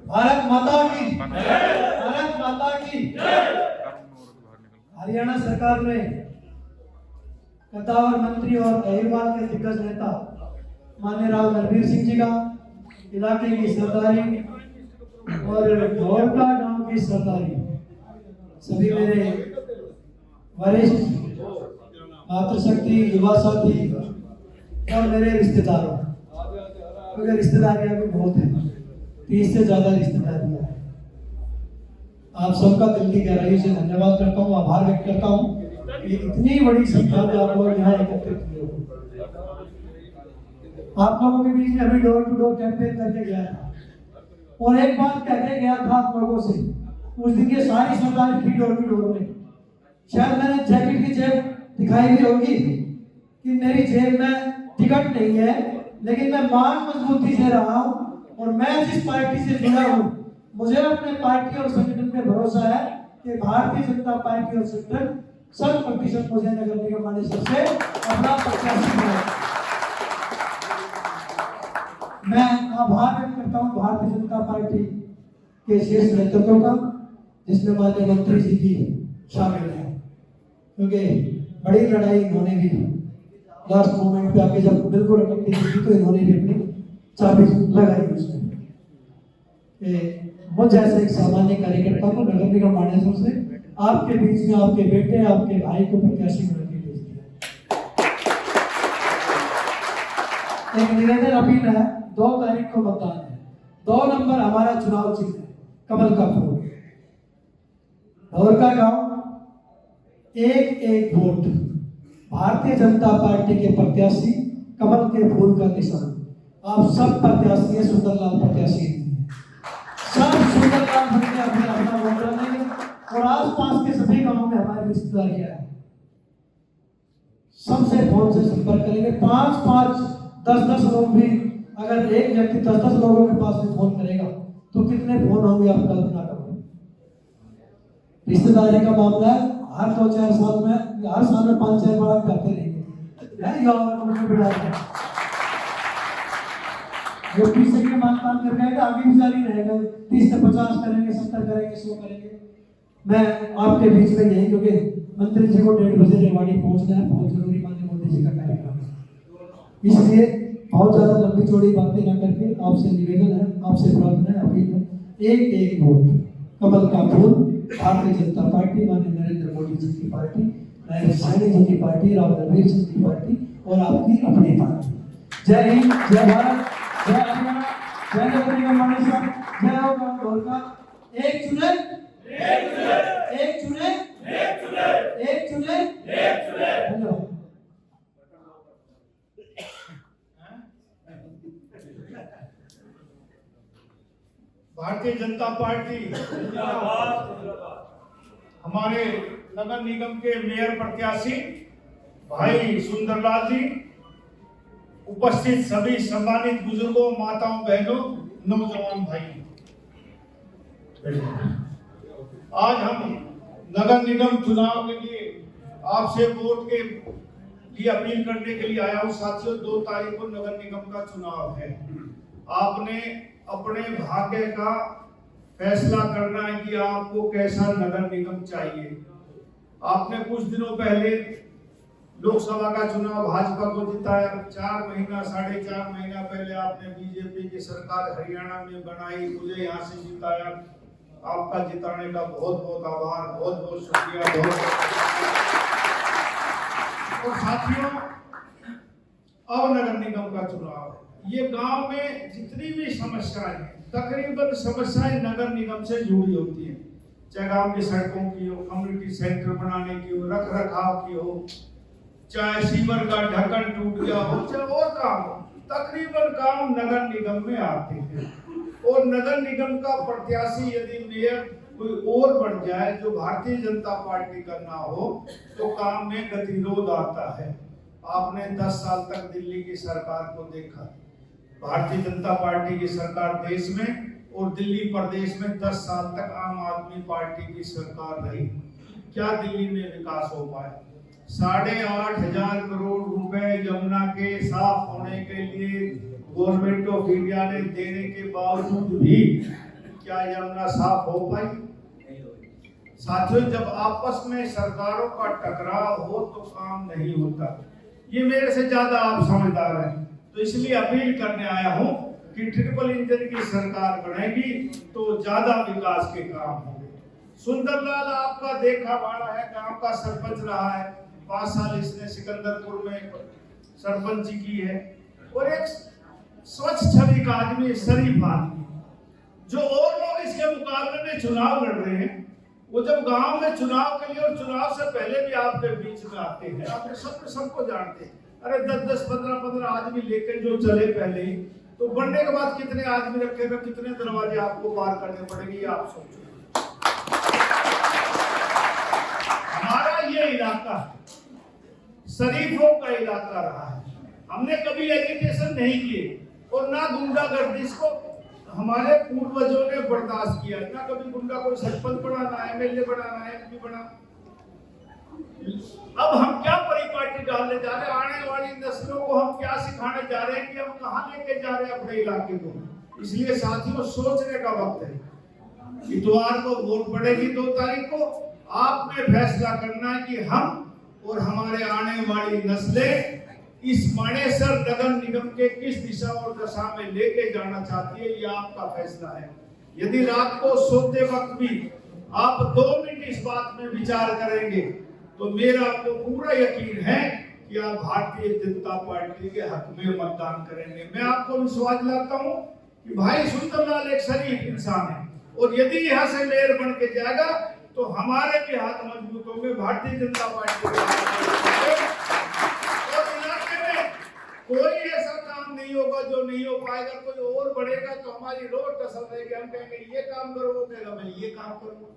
भारत माता की, भारत माता की। हरियाणा सरकार ने कद्दावर मंत्री और अहिरवाल के दिग्गज नेता माननीय राव नरवीर सिंह जी का इलाके की सरदारी और ढोरका गांव की सरदारी, सभी मेरे वरिष्ठ मातृशक्ति, युवा साथी और मेरे रिश्तेदारों, क्योंकि रिश्तेदारियां भी बहुत हैं, 30 से ज्यादा रिश्तेदारियां हैं। आप सबका दिल की गहराई से धन्यवाद करता हूँ, आभार व्यक्त करता हूँ कि इतनी बड़ी संख्या में आप लोग यहाँ एकत्रित हुए हो। आप लोगों के बीच में अभी डोर टू डोर कैंपेन करके गया था और एक बात कह के गया था आप लोगों से, उस दिन ये सारी सरदार थी डोर टू डोर में। शायद मैंने जैकेट की जेब दिखाई भी होगी कि मेरी जेब में टिकट नहीं है, लेकिन मैं मान मजबूती से रहा हूँ और मैं जिस पार्टी से जुड़ा हूँ, मुझे अपने पार्टी और संगठन पे भरोसा है कि भारतीय जनता पार्टी और संगठन 100% मुझे नगर निगम मानेसर से अपना प्रत्याशी बनाएगा। मैं आभार व्यक्त करता हूँ भारतीय जनता पार्टी के शीर्ष नेतृत्व का, जिसमें माननीय मंत्री जी भी शामिल है, क्योंकि बड़ी लड़ाई इन्होंने भी लास्ट मोमेंट पे आके जब बिल्कुल अटकती थी तो इन्होंने भी अपनी चाबी लगाई उसमें। मुझ जैसे एक सामान्य कार्यकर्ता को नगर निगम मानेसर से आपके बीच में आपके बेटे, आपके भाई को प्रत्याशी बना के भेज दिया। एक निवेदन अपील है, 2 तारीख को मतदान है, 2 नंबर हमारा चुनाव चिन्ह है, कमल का फूल। ढोरका गांव, एक वोट भारतीय जनता पार्टी के प्रत्याशी, कमल के फूल का निशान। आप सब प्रत्याशी हैं, सुंदरलाल प्रत्याशी नहीं है, सब सुंदरलाल बनके अपना वोट डालेंगे और आसपास के सभी गांवों में हमारे रिश्तेदारियां हैं, सबसे फोन से संपर्क करेंगे। 5-5, 10-10 लोग भी, अगर एक व्यक्ति 10-10 लोगों के पास में फोन करेगा तो कितने फोन होंगे आप कल्पना करो। रिश्तेदारी का मामला है, हर 2-4 साल में, हर साल में 5-6 बार करते रहेंगे। जो 20 के मतदान कर गए आगे भी जारी रहेगा, 30 से 50 करेंगे, 70 करेंगे, 100 करेंगे। मैं आपके बीच में यही, क्योंकि मंत्री जी को 1:30 बजे रेवाड़ी पहुंचना है, बहुत जरूरी माननीय मोदी जी का कार्यक्रम है, इसलिए बहुत ज्यादा लंबी चौड़ी बातें ना करके आपसे निवेदन है, आपसे प्रार्थना है, अपील है, एक वोट कमल का फूल, भारतीय जनता पार्टी, माननीय नरेंद्र मोदी जी की पार्टी, नायब सैनी जी की पार्टी, राव नरवीर सिंह की पार्टी और आपकी अपनी पार्टी। जय हिंद, जय भारत, जय हरियाणा, जय नगर निगम मानेसर, जय हो ढोरका। एक चुने, एक चुने, एक चुने, एक चुने, एक चुने, एक चुने। धन्यवाद। भारतीय जनता पार्टी हमारे नगर निगम के मेयर प्रत्याशी भाई सुंदरलाल जी, उपस्थित सभी सम्मानित बुजुर्गों, माताओं, बहनों, नौजवान भाई, आज हम नगर निगम चुनाव के लिए आपसे वोट के लिए अपील करने के लिए आया हूं। साथियों, 2 तारीख को नगर निगम का चुनाव है। आपने अपने भाग्य का फैसला करना है कि आपको कैसा नगर निगम चाहिए। आपने कुछ दिनों पहले लोकसभा का चुनाव भाजपा को जिताया, 4 महीना 4.5 महीना पहले आपने बीजेपी की सरकार हरियाणा में बनाई, मुझे यहाँ से जिताया। आपका जिताने का बहुत बहुत आभार, बहुत बहुत शुक्रिया। और साथियों, अब नगर निगम का चुनाव है। ये गांव में जितनी भी समस्याएं हैं, तकरीबन समस्याएं नगर निगम से जुड़ी होती हैं, चाहे गांव की सड़कों की हो, कम्युनिटी सेंटर बनाने की हो, रख रखाव की हो, चाहे सीवर का ढक्कन टूट गया हो, चाहे और काम हो, तकरीबन काम नगर निगम में आते हैं। और नगर निगम का प्रत्याशी यदि मेयर कोई और बन जाए जो भारतीय जनता पार्टी का ना हो तो काम में गतिरोध आता है। आपने 10 साल तक दिल्ली की सरकार को देखा, भारतीय जनता पार्टी की सरकार देश में और दिल्ली प्रदेश में 10 साल तक आम आदमी पार्टी की सरकार रही। क्या दिल्ली में विकास हो पाया? 8,500 करोड़ रुपए यमुना के साफ होने के लिए गवर्नमेंट ऑफ इंडिया ने देने के बावजूद भी क्या यमुना साफ हो पाई? साथियों, जब आपस में सरकारों का टकराव हो तो काम नहीं होता। ये मेरे से ज्यादा आप समझदार हैं, तो इसलिए अपील करने आया हूं कि ट्रिपल इंजन की सरकार बनेगी तो ज्यादा विकास के काम होंगे। सुंदरलाल आपका देखा बाड़ा है, गांव का सरपंच रहा है, 5 साल इसने सिकंदरपुर में सरपंची की है, और एक स्वच्छ छवि का आदमी, शरीफ आदमी, जो और लोग इसके मुकाबले में चुनाव लड़ रहे हैं, वो जब गांव में चुनाव के लिए और चुनाव से पहले भी आपके बीच में आते हैं, आप सबको जानते हैं। अरे 10-10, 15-15 आदमी लेकर जो चले पहले ही, तो बनने के बाद कितने आदमी रखेगा, कितने दरवाजे आपको पार करने पड़ेंगे, आप सोचो। हमारा ये इलाका शरीफों का इलाका रहा है, हमने कभी एजुकेशन नहीं किए और ना गुंडागर्दी को हमारे पूर्वजों ने बर्दाश्त किया, ना कभी गुंडा को सरपंच बनाना, एमएलए बनाना, एमपी बना। अब हम क्या परिपाटी डालने जा रहे हैं, आने वाली नस्लों को हम क्या सिखाने जा रहे हैं कि हम कहां लेके जा रहे हैं अपने इलाके को। इसलिए साथियों, सोचने का वक्त है। इतवार को वोट पड़ेगी 2 तारीख को, आपने फैसला करना है कि हम और हमारे आने वाली नस्लें इस मानेसर नगर निगम के किस दिशा और दशा में लेके जाना चाहती है, ये आपका फैसला है। यदि रात को सोते वक्त भी आप 2 मिनट इस बात में विचार करेंगे तो मेरा आपको पूरा यकीन है कि आप भारतीय जनता पार्टी के हक में मतदान करेंगे। मैं आपको विश्वास दिलाता हूं कि भाई सुंदरलाल एक शरीफ इंसान है, और यदि यहाँ से मेयर बन के जाएगा तो हमारे भी हाथ मजबूत होंगे, भारतीय जनता पार्टी कोई ऐसा काम नहीं होगा जो नहीं हो पाएगा। कोई और बढ़ेगा तो हमारी रोड टसल रहेगी, हम कहेंगे ये काम करो, वो कहेगा मैं ये काम करूँ,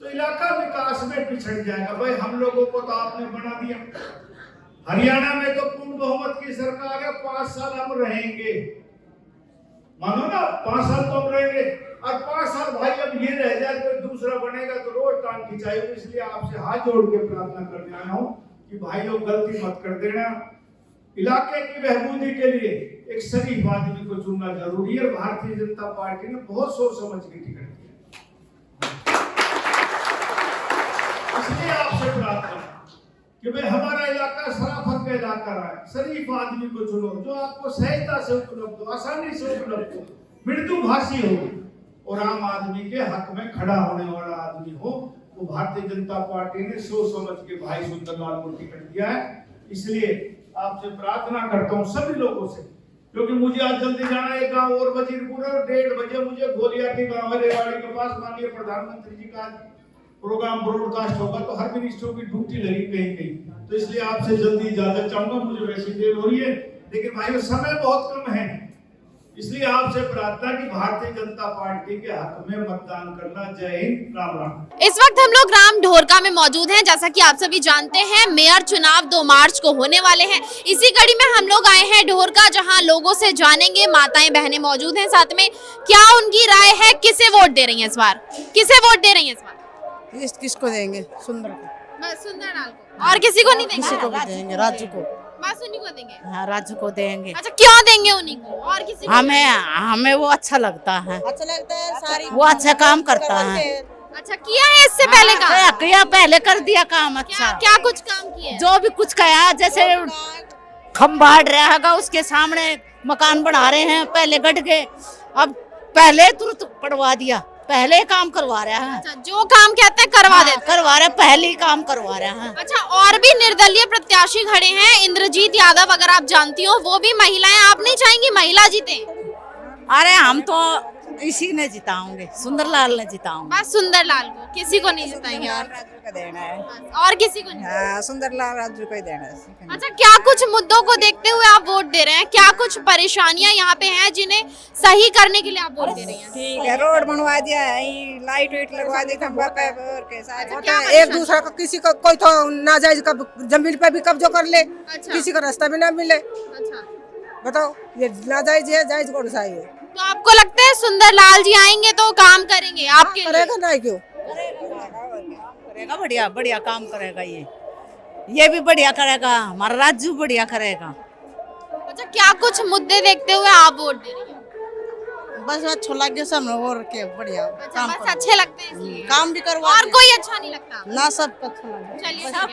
तो इलाका विकास में पिछड़ जाएगा। भाई हम लोगों को तो आपने बना दिया। हरियाणा में तो पूर्ण बहुमत की सरकार है, 5 साल हम रहेंगे, मानो ना 5 साल तो हम रहेंगे, और 5 साल भाई अब ये रह जाए कोई दूसरा बनेगा तो रोज टांग खिंचाई। इसलिए आपसे हाथ जोड़ के प्रार्थना करने आया हूँ कि भाइयों गलती मत कर देना। इलाके की बहबूदी के लिए एक शरीफ आदमी को चुनना जरूरी है। भारतीय जनता पार्टी ने बहुत सोच समझ के टिकट दिया। इसलिए आपसे प्रार्थना कि भाई हमारा इलाका शराफत का इलाका रहा है, शरीफ आदमी को चुनो जो आपको सहजता से उपलब्ध हो, आसानी से उपलब्ध हो, मृदु भाषी हो और आम आदमी के हक में खड़ा होने वाला आदमी हो। वो भारतीय जनता पार्टी ने सोच समझ के भाई सुंदरलाल को टिकट दिया है। इसलिए आपसे प्रार्थना करता हूं सभी लोगों से, क्योंकि मुझे आज जल्दी जाना है गांव और वजीरपुर, और 1:30 बजे मुझे गोलिया के गांव रेवाड़ी के पास माननीय प्रधानमंत्री जी का प्रोग्राम ब्रॉडकास्ट होगा, तो हर मिनिस्टरों की ड्यूटी लगी कहीं कहीं, तो इसलिए आपसे जल्दी इजाजत चाहूंगा। मुझे वैसी देर हो रही है, लेकिन भाइयों समय बहुत कम है, इसलिए आपसे प्रार्थना कि भारतीय जनता पार्टी के हक में मतदान करना। जय हिंद, राम राम। इस वक्त हम लोग राम ढोरका में मौजूद हैं। जैसा कि आप सभी जानते हैं, मेयर चुनाव 2 मार्च को होने वाले हैं। इसी कड़ी में हम लोग आए हैं ढोरका, जहां लोगों से जानेंगे, माताएं बहनें मौजूद हैं साथ में, क्या उनकी राय है, किसे वोट दे रही है इस बार, किसे वोट दे रही है इस बार? किसको देंगे? सुंदर को, बस सुंदरलाल को, और किसी को नहीं देंगे? किसी को भी देंगे, राजू को। बस उन्हीं को देंगे? हाँ, राजू को देंगे। अच्छा, क्यों देंगे उन्हीं को, और किसी को? हमें वो अच्छा लगता है, अच्छा लगता है, सारी वो अच्छा काम करता है। अच्छा, किया है इससे पहले काम? किया, पहले कर दिया काम अच्छा। क्या कुछ काम किया? जो भी कुछ कहा, जैसे खंभा रहेगा उसके सामने मकान बना रहे हैं, पहले गढ़ के, अब पहले तुरंत पड़वा दिया, पहले काम करवा रहा है। अच्छा, जो काम कहते हैं करवा देते हैं। करवा रहे, पहले ही काम करवा रहा है। अच्छा, और भी निर्दलीय प्रत्याशी खड़े हैं, इंद्रजीत यादव, अगर आप जानती हो, वो भी महिलाएं, आप नहीं चाहेंगी महिला जीते? अरे हम तो इसी ने जिताओगे, सुंदरलाल ने जिताओगे। बस सुंदरलाल को, किसी को नहीं जिताएंगे? और राजू को देना है। और किसी को नहीं? हाँ, सुंदरलाल राजू को ही देना है। अच्छा, क्या कुछ मुद्दों को देखते हुए आप वोट दे रहे हैं? क्या कुछ परेशानियां यहाँ पे हैं जिन्हें सही करने के लिए आप वोट दे रही हैं? ठीक है, रोड बनवा दिया है, लाइट वाइट लगवा दी, खंभा पे और के साथ एक दूसरा को, किसी को कोई तो नाजायज जमीन पे भी कब्जा कर ले, अच्छा। किसी को रास्ता भी ना मिले। अच्छा, बताओ, ये नाजायज है, जायज कौन सा है? तो आपको लगता है सुंदरलाल जी आएंगे तो काम करेंगे आपके लिए? करेगा ना, क्यों करेगा, बढ़िया बढ़िया काम करेगा, ये भी बढ़िया करेगा, हमारा राजू बढ़िया करेगा। अच्छा, क्या कुछ मुद्दे देखते हुए आप वोट दे रही हैं? बस अच्छा लगे सब और के बढ़िया अच्छा, बस अच्छे लगते हैं इसलिए। काम भी करवा और कोई अच्छा नहीं लगता? ना सब अच्छा लगे चलिए सब